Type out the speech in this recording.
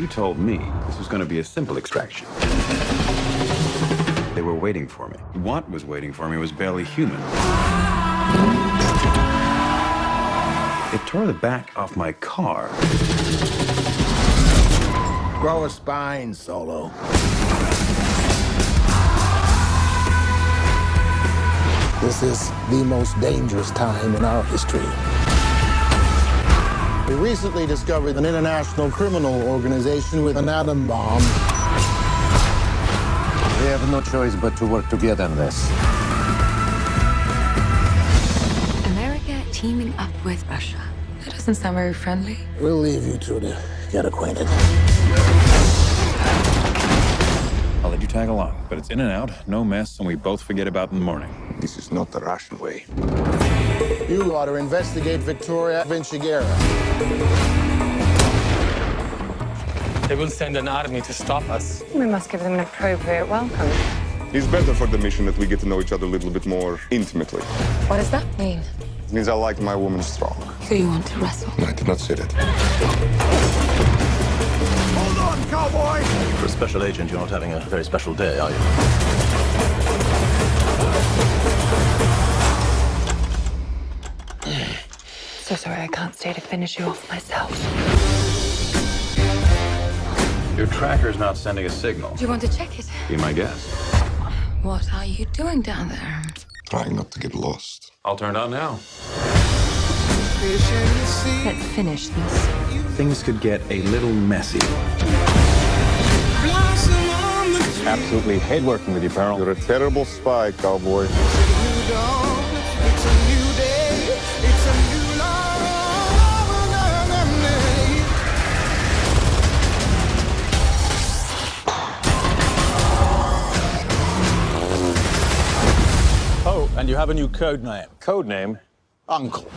You told me this was going to be a simple extraction. They were waiting for me. What was waiting for me was barely human. It tore the back off my car. Grow a spine, Solo. This is the most dangerous time in our history. We recently discovered an international criminal organization with an atom bomb. We have no choice but to work together on this. America teaming up with Russia. That doesn't sound very friendly. We'll leave you two to get acquainted. I'll let you tag along, but it's in and out, no mess, and we both forget about in the morning. This is not the Russian way. You ought to investigate Victoria Vinciguerra. They will send an army to stop us. We must give them an appropriate welcome. It's better for the mission that we get to know each other a little bit more intimately. What does that mean? It means I like my woman strong. So you want to wrestle? I did not say that. Hold on, cowboy! For a special agent, you're not having a very special day, are you? So sorry I can't stay to finish you off myself. Your tracker's not sending a signal. Do you want to check it? Be my guest. What are you doing down there? Trying not to get lost. I'll turn it on now. Let's finish this. Things could get a little messy. Absolutely hate working with you, Pearl. You're a terrible spy, cowboy. Oh, and you have a new code name. Code name? Uncle.